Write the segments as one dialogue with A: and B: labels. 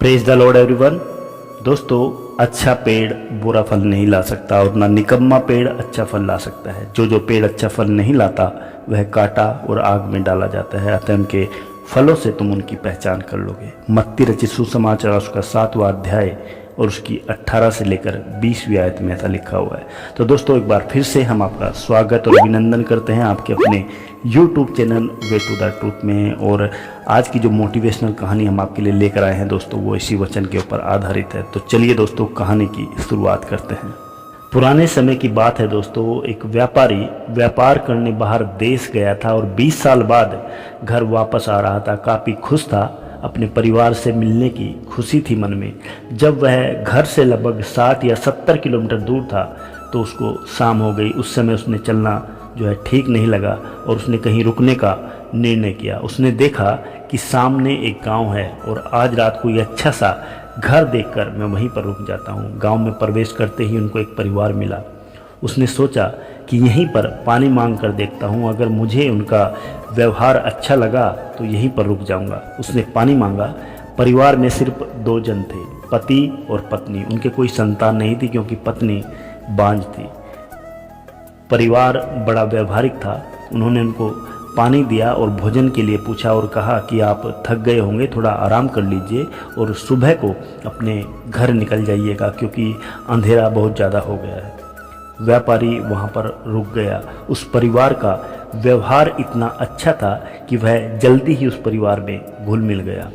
A: Praise the Lord everyone. दोस्तों, अच्छा पेड़ बुरा फल नहीं ला सकता और ना निकम्मा पेड़ अच्छा फल ला सकता है। जो पेड़ अच्छा फल नहीं लाता वह काटा और आग में डाला जाता है। अतः उनके फलों से तुम उनकी पहचान कर लोगे। मत्ती रचित सुसमाचार उसका 7वां अध्याय और उसकी 18 से लेकर 20वीं आयत में ऐसा लिखा हुआ है। तो दोस्तों, एक बार फिर से हम आपका स्वागत और अभिनंदन करते हैं आपके अपने YouTube channel Way to the Truth में। और आज की जो मोटिवेशनल कहानी हम आपके लिए लेकर आए हैं दोस्तों, वो इसी वचन के ऊपर आधारित है। तो चलिए दोस्तों, कहानी की शुरुआत करते हैं। पुराने समय की बात है दोस्तों, एक व्यापारी व्यापार करने बाहर देश गया था और 20 साल बाद घर वापस आ रहा था। काफ़ी खुश था, अपने परिवार से मिलने की खुशी थी मन में। जब वह घर से लगभग 60 या 70 किलोमीटर दूर था तो उसको शाम हो गई। उस समय उसने चलना जो है ठीक नहीं लगा और उसने कहीं रुकने का निर्णय किया। उसने देखा कि सामने एक गांव है और आज रात को ये अच्छा सा घर देखकर मैं वहीं पर रुक जाता हूँ। गांव में प्रवेश करते ही उनको एक परिवार मिला। उसने सोचा कि यहीं पर पानी मांग कर देखता हूँ, अगर मुझे उनका व्यवहार अच्छा लगा तो यहीं पर रुक जाऊँगा। उसने पानी मांगा। परिवार में सिर्फ 2 जन थे, पति और पत्नी। उनके कोई संतान नहीं थी क्योंकि पत्नी बांझ थी। परिवार बड़ा व्यवहारिक था। उन्होंने उनको पानी दिया और भोजन के लिए पूछा और कहा कि आप थक गए होंगे, थोड़ा आराम कर लीजिए और सुबह को अपने घर निकल जाइएगा क्योंकि अंधेरा बहुत ज़्यादा हो गया है। व्यापारी वहाँ पर रुक गया। उस परिवार का व्यवहार इतना अच्छा था कि वह जल्दी ही उस परिवार में घुल मिल गया।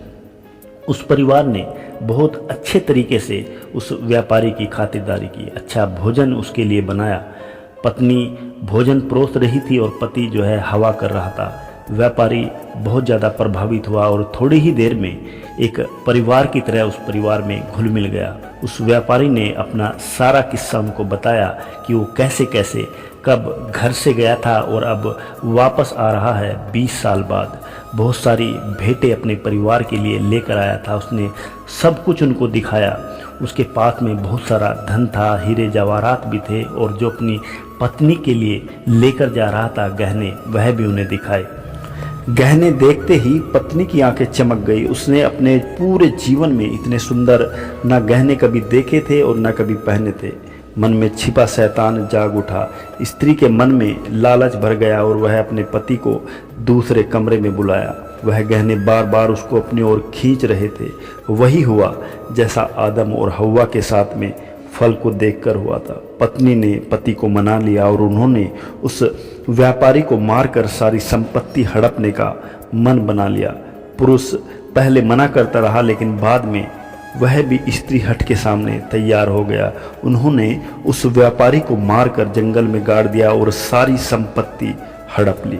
A: उस परिवार ने बहुत अच्छे तरीके से उस व्यापारी की खातिरदारी की, अच्छा भोजन उसके लिए बनाया। पत्नी भोजन परोस रही थी और पति जो है हवा कर रहा था। व्यापारी बहुत ज़्यादा प्रभावित हुआ और थोड़ी ही देर में एक परिवार की तरह उस परिवार में घुल मिल गया। उस व्यापारी ने अपना सारा किस्सा उनको बताया कि वो कैसे कैसे कब घर से गया था और अब वापस आ रहा है 20 साल बाद। बहुत सारी भेंटें अपने परिवार के लिए लेकर आया था। उसने सब कुछ उनको दिखाया। उसके पास में बहुत सारा धन था, हीरे जवाहरात भी थे और जो अपनी पत्नी के लिए लेकर जा रहा था गहने, वह भी उन्हें दिखाए। गहने देखते ही पत्नी की आंखें चमक गई। उसने अपने पूरे जीवन में इतने सुंदर ना गहने कभी देखे थे और ना कभी पहने थे। मन में छिपा शैतान जाग उठा। स्त्री के मन में लालच भर गया और वह अपने पति को दूसरे कमरे में बुलाया। वह गहने बार बार उसको अपनी ओर खींच रहे थे। वही हुआ जैसा आदम और हव्वा के साथ में फल को देखकर हुआ था। पत्नी ने पति को मना लिया और उन्होंने उस व्यापारी को मारकर सारी संपत्ति हड़पने का मन बना लिया। पुरुष पहले मना करता रहा लेकिन बाद में वह भी स्त्री हट के सामने तैयार हो गया। उन्होंने उस व्यापारी को मारकर जंगल में गाड़ दिया और सारी संपत्ति हड़प ली।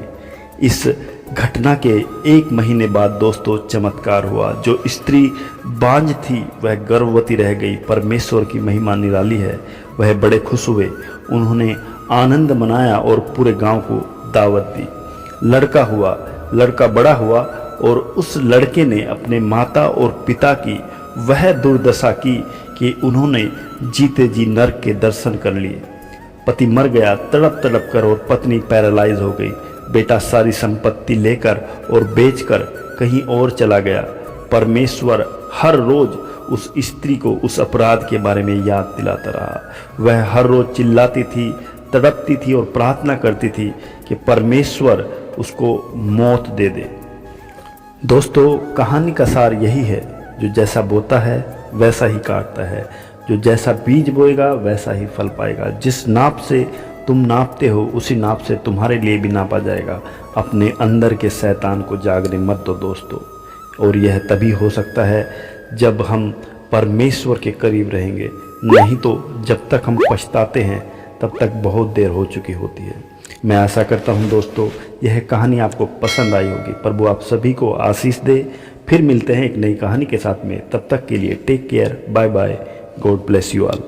A: इस घटना के 1 महीने बाद दोस्तों चमत्कार हुआ। जो स्त्री बांझ थी वह गर्भवती रह गई। परमेश्वर की महिमा निराली है। वह बड़े खुश हुए। उन्होंने आनंद मनाया और पूरे गांव को दावत दी। लड़का हुआ, लड़का बड़ा हुआ और उस लड़के ने अपने माता और पिता की वह दुर्दशा की कि उन्होंने जीते जी नरक के दर्शन कर लिए। पति मर गया तड़प तड़प कर और पत्नी पैरालाइज हो गई। बेटा सारी संपत्ति लेकर और बेचकर कहीं और चला गया। परमेश्वर हर रोज उस स्त्री को उस अपराध के बारे में याद दिलाता रहा। वह हर रोज चिल्लाती थी, तड़पती थी और प्रार्थना करती थी कि परमेश्वर उसको मौत दे दे। दोस्तों, कहानी का सार यही है, जो जैसा बोता है वैसा ही काटता है। जो जैसा बीज बोएगा वैसा ही फल पाएगा। जिस नाप से तुम नापते हो उसी नाप से तुम्हारे लिए भी नापा जाएगा। अपने अंदर के शैतान को जागने मत दो दोस्तों। और यह तभी हो सकता है जब हम परमेश्वर के करीब रहेंगे, नहीं तो जब तक हम पछताते हैं तब तक बहुत देर हो चुकी होती है। मैं आशा करता हूं दोस्तों यह कहानी आपको पसंद आई होगी। प्रभु आप सभी को आशीष दे। फिर मिलते हैं एक नई कहानी के साथ में। तब तक के लिए take care, bye bye, God bless you all.